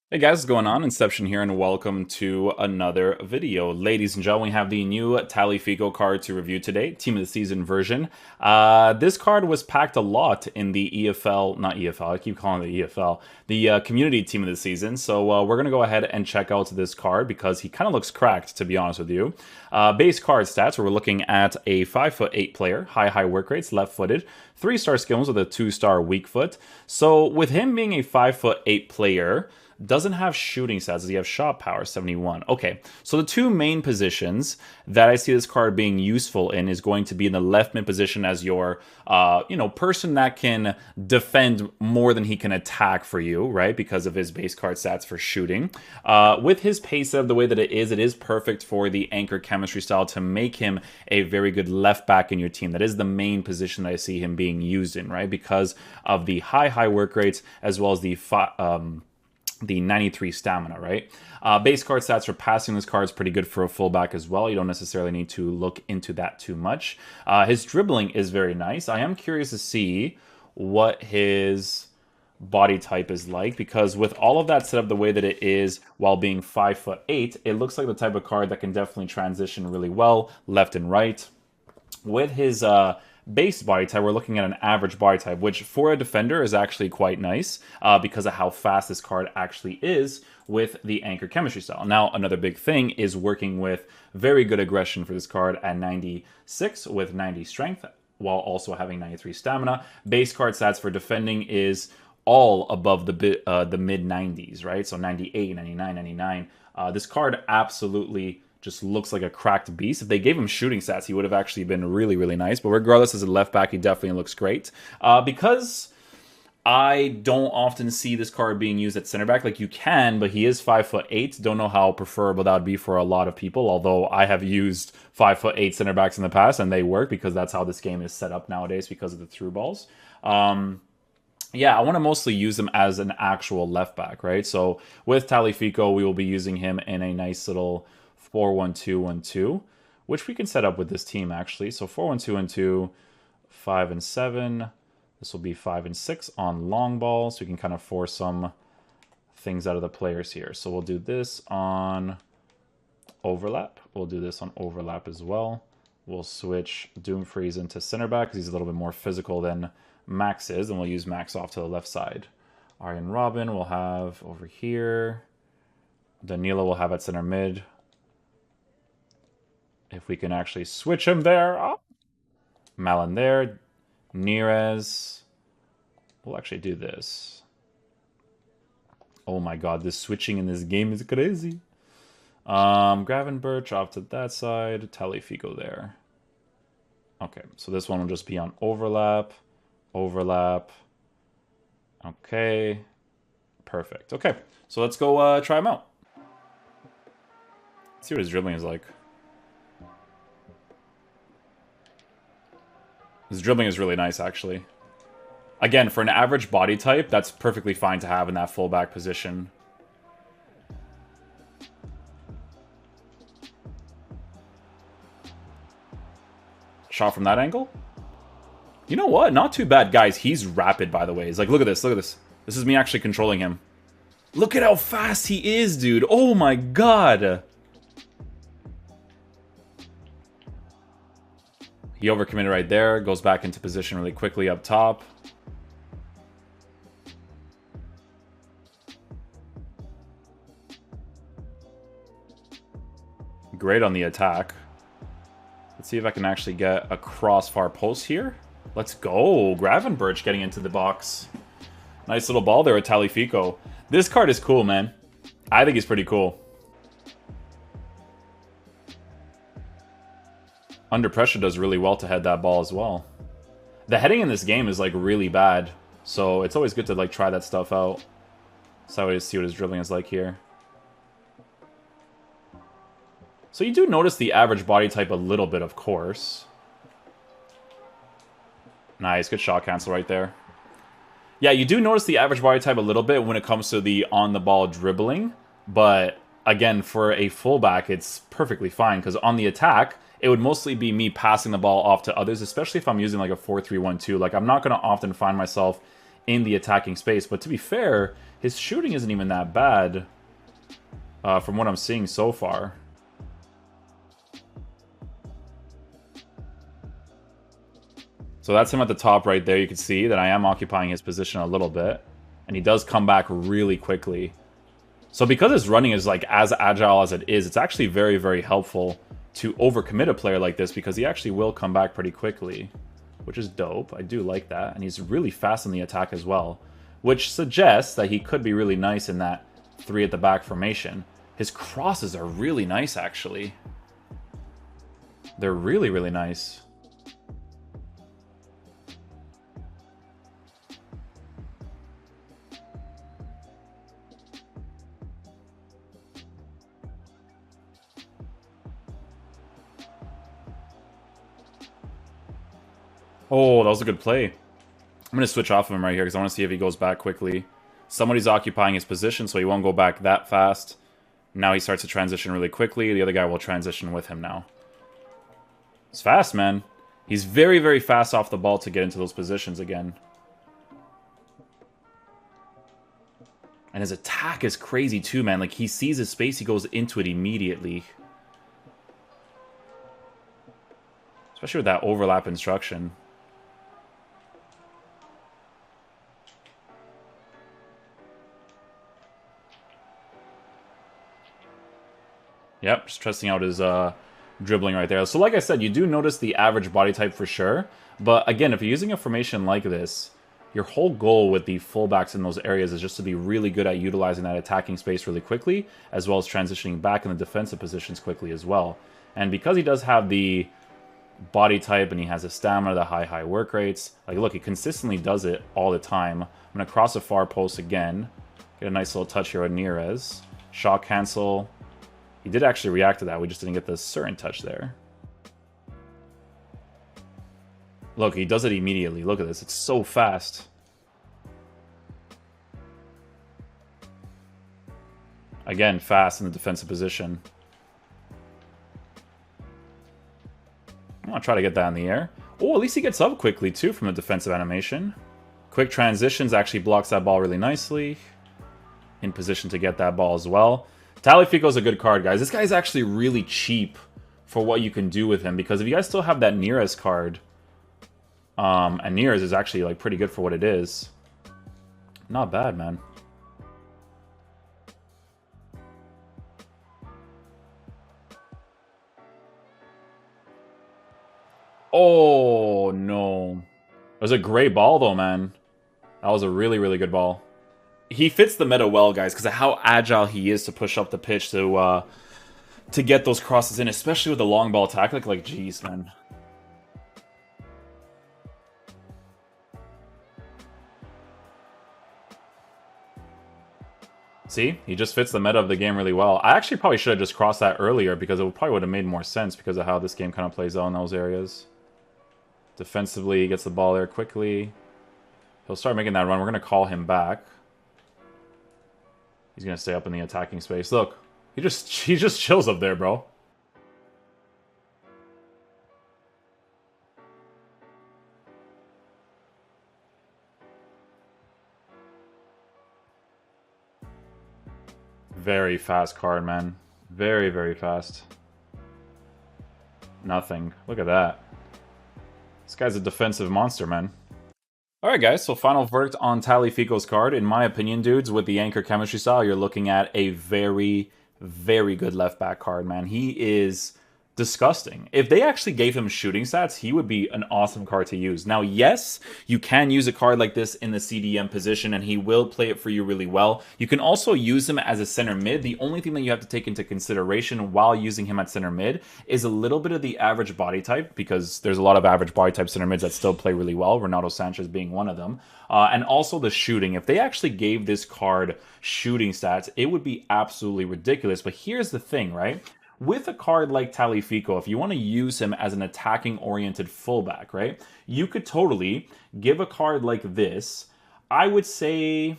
Hey guys, what's going on? Inception here, and welcome to another video. Ladies and gentlemen, we have the new Tagliafico card to review today, Team of the Season version. This card was packed a lot in the not EFL, I keep calling it the EFL, the Community Team of the Season. So we're going to go ahead and check out this card because he kind of looks cracked, to be honest with you. Base card stats, we're looking at a 5'8" player, high work rates, left-footed, 3-star skills with a 2-star weak foot. So with him being a 5'8" player, doesn't have shooting stats. Does he have shot power? 71. Okay, so the two main positions that I see this card being useful in is going to be in the left mid position as your, person that can defend more than he can attack for you, right? Because of his base card stats for shooting. With his pace of the way that it is perfect for the anchor chemistry style to make him a very good left back in your team. That is the main position that I see him being used in, right? Because of the high work rates as well as the 93 stamina, right? Base card stats for passing this card is pretty good for a fullback as well. You don't necessarily need to look into that too much. His dribbling is very nice. I am curious to see what his body type is like, because with all of that set up the way that it is while being 5'8", it looks like the type of card that can definitely transition really well left and right. With his base body type, we're looking at an average body type, which for a defender is actually quite nice because of how fast this card actually is with the anchor chemistry style. Now, another big thing is working with very good aggression for this card at 96 with 90 strength, while also having 93 stamina. Base card stats for defending is all above the mid 90s, right? So 98, 99, 99. This card absolutely just looks like a cracked beast. If they gave him shooting stats, he would have actually been really nice. But regardless, as a left back, he definitely looks great. Because I don't often see this card being used at center back. Like, you can, but he is 5'8". Don't know how preferable that would be for a lot of people. Although I have used 5'8" center backs in the past, and they work because that's how this game is set up nowadays because of the through balls. Yeah, I want to mostly use him as an actual left back, right? So with Tagliafico, we will be using him in a nice little 4-1-2-1-2, which we can set up with this team actually. So 4-1-2-1-2, 5 and 7. This will be 5 and 6 on long ball, so we can kind of force some things out of the players here. So we'll do this on overlap. We'll do this on overlap as well. We'll switch Doomfreeze into center back because he's a little bit more physical than Max is, and we'll use Max off to the left side. Arjen Robben we'll have over here. Danilo will have at center mid. If we can actually switch him there. Oh. Malin there. Neres. We'll actually do this. Oh my god, this switching in this game is crazy. Gravenberch off to that side. Tagliafico there. Okay, so this one will just be on overlap. Overlap. Okay. Perfect. Okay, so let's go try him out. Let's see what his dribbling is like. His dribbling is really nice, actually. Again, for an average body type, that's perfectly fine to have in that fullback position. Shot from that angle? You know what? Not too bad. Guys, he's rapid, by the way. He's like, look at this, look at this. This is me actually controlling him. Look at how fast he is, dude. Oh my god. He overcommitted right there. Goes back into position really quickly up top. Great on the attack. Let's see if I can actually get a crossfar post here. Let's go. Gravenberch getting into the box. Nice little ball there with Tagliafico. This card is cool, man. I think he's pretty cool. Under pressure does really well to head that ball as well. The heading in this game is like really bad, so it's always good to like try that stuff out. So I would see what his dribbling is like here. So you do notice the average body type a little bit, of course. Nice, good shot cancel right there. Yeah, you do notice the average body type a little bit when it comes to the on-the-ball dribbling, but again, for a fullback, it's perfectly fine, because on the attack, it would mostly be me passing the ball off to others, especially if I'm using like a 4-3-1-2. Like, I'm not going to often find myself in the attacking space, but to be fair, His shooting isn't even that bad from what I'm seeing so far. So that's him at the top right there. You can see that I am occupying his position a little bit. And he does come back really quickly. So because his running is like as agile as it is, it's actually very, very helpful to overcommit a player like this because he actually will come back pretty quickly, which is dope. I do like that. And he's really fast in the attack as well, which suggests that he could be really nice in that 3 at the back formation. His crosses are really nice, actually. They're really, really nice. Oh, that was a good play. I'm going to switch off of him right here because I want to see if he goes back quickly. Somebody's occupying his position, so he won't go back that fast. Now he starts to transition really quickly. The other guy will transition with him now. It's fast, man. He's very, very fast off the ball to get into those positions again. And his attack is crazy too, man. Like, he sees his space, he goes into it immediately. Especially with that overlap instruction. Yep, just testing out his dribbling right there. So like I said, you do notice the average body type for sure. But again, if you're using a formation like this, your whole goal with the fullbacks in those areas is just to be really good at utilizing that attacking space really quickly, as well as transitioning back in the defensive positions quickly as well. And because he does have the body type and he has the stamina, the high work rates, like look, he consistently does it all the time. I'm going to cross a far post again. Get a nice little touch here on Neres. Shot cancel. He did actually react to that. We just didn't get the certain touch there. Look, he does it immediately. Look at this. It's so fast. Again, fast in the defensive position. I'm going to try to get that in the air. Oh, at least he gets up quickly, too, from the defensive animation. Quick transitions actually blocks that ball really nicely. In position to get that ball as well. Tagliafico is a good card, guys. This guy is actually really cheap for what you can do with him. Because if you guys still have that Neres card, and Neres is actually like pretty good for what it is. Not bad, man. Oh, no. It was a great ball, though, man. That was a really, really good ball. He fits the meta well, guys, because of how agile he is to push up the pitch to get those crosses in, especially with the long ball tactic. Like, jeez, man. See? He just fits the meta of the game really well. I actually probably should have just crossed that earlier because it probably would have made more sense because of how this game kind of plays out in those areas. Defensively, he gets the ball there quickly. He'll start making that run. We're going to call him back. He's going to stay up in the attacking space. Look, he just chills up there, bro. Very fast card, man. Very, very fast. Nothing. Look at that. This guy's a defensive monster, man. Alright guys, so final verdict on Tagliafico's card. In my opinion, dudes, with the anchor chemistry style, you're looking at a very, very good left back card, man. He is disgusting. If they actually gave him shooting stats, he would be an awesome card to use. Now, yes, you can use a card like this in the CDM position, and he will play it for you really well. You can also use him as a center mid. The only thing that you have to take into consideration while using him at center mid is a little bit of the average body type, because there's a lot of average body type center mids that still play really well, Ronaldo Sanchez being one of them. And also the shooting. If they actually gave this card shooting stats, it would be absolutely ridiculous. But here's the thing, right? With a card like Tagliafico, if you want to use him as an attacking-oriented fullback, right, you could totally give a card like this, I would say,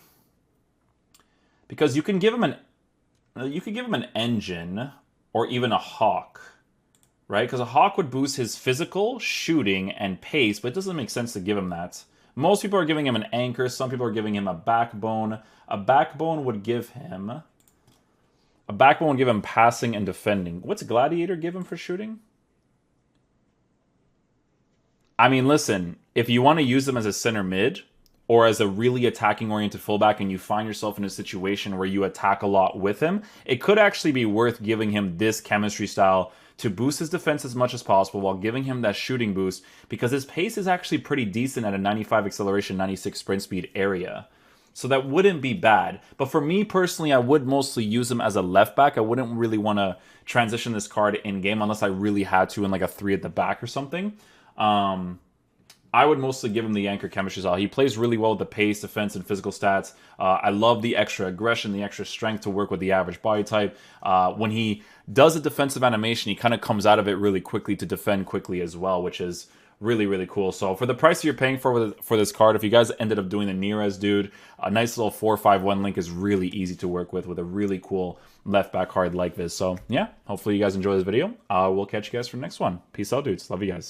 because you can give him an engine or even a hawk, right? Because a hawk would boost his physical, shooting, and pace, but it doesn't make sense to give him that. Most people are giving him an anchor. Some people are giving him a backbone. A backbone would give him... A backbone would give him passing and defending. What's Gladiator give him for shooting? I mean, listen, if you want to use them as a center mid or as a really attacking oriented fullback and you find yourself in a situation where you attack a lot with him, it could actually be worth giving him this chemistry style to boost his defense as much as possible while giving him that shooting boost, because his pace is actually pretty decent at a 95 acceleration, 96 sprint speed area. So that wouldn't be bad. But for me personally, I would mostly use him as a left back. I wouldn't really want to transition this card in-game unless I really had to in like a 3 at the back or something. I would mostly give him the anchor chemistry style. He plays really well with the pace, defense, and physical stats. I love the extra aggression, the extra strength to work with the average body type. When he does a defensive animation, he kind of comes out of it really quickly to defend quickly as well, which is really, really cool. So for the price you're paying for this card, if you guys ended up doing the Neres dude, a nice little 4-5-1 link is really easy to work with a really cool left back card like this. So yeah, hopefully you guys enjoy this video. We'll catch you guys for the next one. Peace out, dudes. Love you guys.